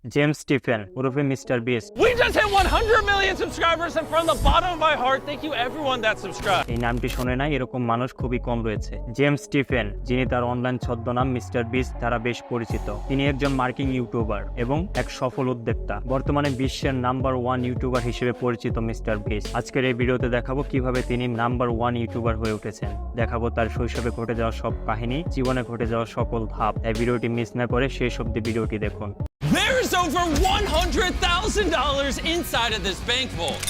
James Stephen ওরফে mister beast. We just hit 100 million subscribers, and from the bottom of my heart, thank you everyone that subscribed. এই নামটি শুনে নাই এরকম মানুষ খুবই কম রয়েছে। জেমস স্টিফেন, যিনি তার অনলাইন ছদ্মনাম মিস্টার বিস্ট দ্বারা বেশ পরিচিত, তিনি একজন মার্কিন ইউটিউবার এবং এক সফল উদ্যোক্তা। বর্তমানে বিশ্বের নাম্বার 1 ইউটিউবার হিসেবে পরিচিত মিস্টার বিস্ট। আজকের এই ভিডিওতে দেখাবো কিভাবে তিনি নাম্বার 1 ইউটিউবার হয়ে উঠেছেন। দেখাবো তার শৈশবে ঘটে যাওয়া সব কাহিনী, জীবনে ঘটে যাওয়া সকল ধাপ। এই ভিডিওটি মিস না করে শেষ অবধি ভিডিওটি দেখুন। There's over $100,000 inside of this bank vault.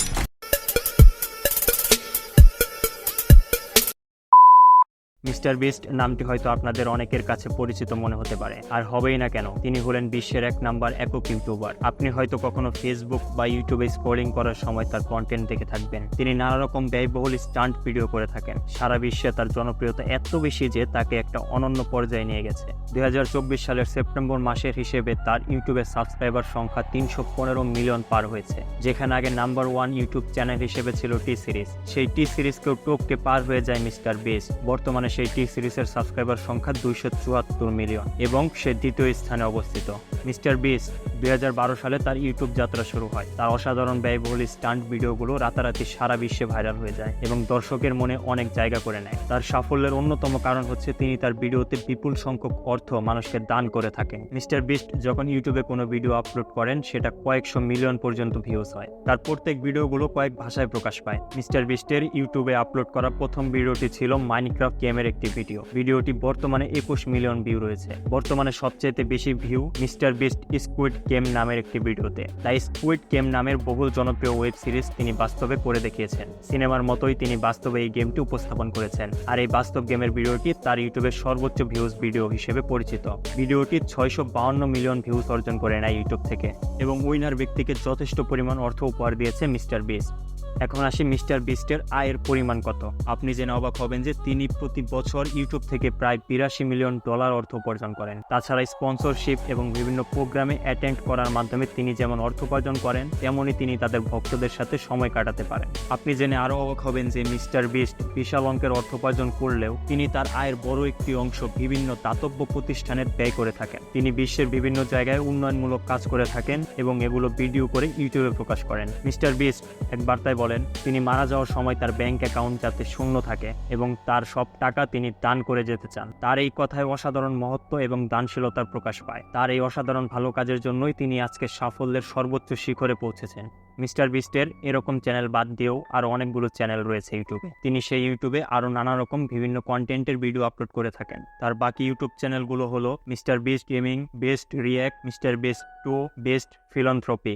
Mister beast নামটি হয়তো আপনাদের অনেকের কাছে পরিচিত মনে হতে পারে, আর হবেই না কেন। তিনি হলেন বিশ্বের 1 নাম্বার একক ইউটিউবার। আপনি হয়তো কখনো ফেসবুক বা ইউটিউবে স্ক্রলিং করার সময় তার কন্টেন্ট দেখে থাকবেন। তিনি নানা রকম ব্যয়বহুল স্টান্ট ভিডিও করে থাকেন। সারা বিশ্বে তার জনপ্রিয়তা এত বেশি যে তাকে একটা অনন্য পর্যায়ে নিয়ে গেছে। 2024 সালের সেপ্টেম্বর মাসের হিসেবে তার ইউটিউবের সাবস্ক্রাইবার সংখ্যা 315 মিলিয়ন পার হয়েছে, যেখানে আগে নাম্বার 1 ইউটিউব চ্যানেল হিসেবে ছিল টি সিরিজ। সেই টি সিরিজকেও টপকে পার হয়ে যায় মিস্টার বিস্ট। বর্তমানে সেই টি সিরিজের সাবস্ক্রাইবার সংখ্যা 274 মিলিয়ন এবং সে দ্বিতীয় স্থানে অবস্থিত। মিস্টার বিস্ট 2012 সালে তার ইউটিউব যাত্রা শুরু হয়। তার অসাধারণ ব্যয়বহুল স্টান্ট ভিডিওগুলো রাতারাতি সারা বিশ্বে ভাইরাল হয়ে যায় এবং দর্শকের মনে অনেক জায়গা করে নেয়। তার সাফল্যের অন্যতম কারণ হচ্ছে তিনি তার ভিডিওতে বিপুল সংখ্যক অর্থ মানুষকে দান করে থাকেন। মিস্টার বিস্ট যখন ইউটিউবে কোনো ভিডিও আপলোড করেন, সেটা কয়েকশো মিলিয়ন পর্যন্ত ভিউজ হয়। তার প্রত্যেক ভিডিওগুলো কয়েক ভাষায় প্রকাশ পায়। মিস্টার বিস্টের ইউটিউবে আপলোড করা প্রথম ভিডিওটি ছিল মাইনক্রাফট গেমের একটি ভিডিও। ভিডিওটি বর্তমানে 21 মিলিয়ন ভিউ রয়েছে। বর্তমানে সবচেয়ে বেশি view mister beast squid game নামের একটি ভিডিওতে। তাই স্কুইড গেম নামের বহুল জনপ্রিয় ওয়েব সিরিজ তিনি বাস্তবে করে দেখিয়েছেন। সিনেমার মতোই তিনি বাস্তবে এই গেমটি উপস্থাপন করেছেন। আর এই বাস্তব গেমের ভিডিওটি তার ইউটিউবের সর্বোচ্চ ভিউজ ভিডিও হিসেবে পরিচিত। ভিডিওটি 652 মিলিয়ন ভিউজ অর্জন করে নেয় ইউটিউব থেকে এবং উইনার ব্যক্তিকে যথেষ্ট পরিমাণ অর্থ উপহার দিয়েছে মিস্টার বিস্ট। এখন আসি মিস্টার বিস্টের আয়ের পরিমাণ কত। আপনি জেনে অবাক হবেন যে তিনি প্রতি বছর ইউটিউব থেকে প্রায় 82 মিলিয়ন ডলার অর্থ উপার্জন করেন। তাছাড়া স্পন্সরশিপ এবং বিভিন্ন প্রোগ্রামে অ্যাটেন্ড করার মাধ্যমে তিনি যেমন অর্থ উপার্জন করেন, তেমনই তিনি তাদের ভক্তদের সাথে সময় কাটাতে পারেন। আপনি জেনে আরও অবাক হবেন যে মিস্টার বিস্ট বিশাল অঙ্কের অর্থ উপার্জন করলেও তিনি তার আয়ের বড় একটি অংশ বিভিন্ন দাতব্য প্রতিষ্ঠানে ব্যয় করে থাকেন। তিনি বিশ্বের বিভিন্ন জায়গায় উন্নয়নমূলক কাজ করে থাকেন এবং এগুলো ভিডিও করে ইউটিউবে প্রকাশ করেন। মিস্টার বিস্ট এক বার্তায় বলেন তিনি মারা যাওয়ার সময় তার ব্যাংক অ্যাকাউন্ট যাতে শূন্য থাকে এবং তার সব টাকা তিনি দান করে যেতে চান। তার এই কথায় অসাধারণ মহত্ব এবং দানশীলতার প্রকাশ পায়। তার এই অসাধারণ ভালো কাজের জন্যই তিনি আজকে সাফল্যের সর্বোচ্চ শিখরে পৌঁছেছেন। মিস্টার বিস্টের এরকম চ্যানেল বাদ দিয়েও আরও অনেকগুলো চ্যানেল রয়েছে ইউটিউবে। তিনি সেই ইউটিউবে আরও নানা রকম বিভিন্ন কন্টেন্টের ভিডিও আপলোড করে থাকেন। তার বাকি ইউটিউব চ্যানেলগুলো হলো mister beast gaming, best react, mister beast 2, best philanthropy.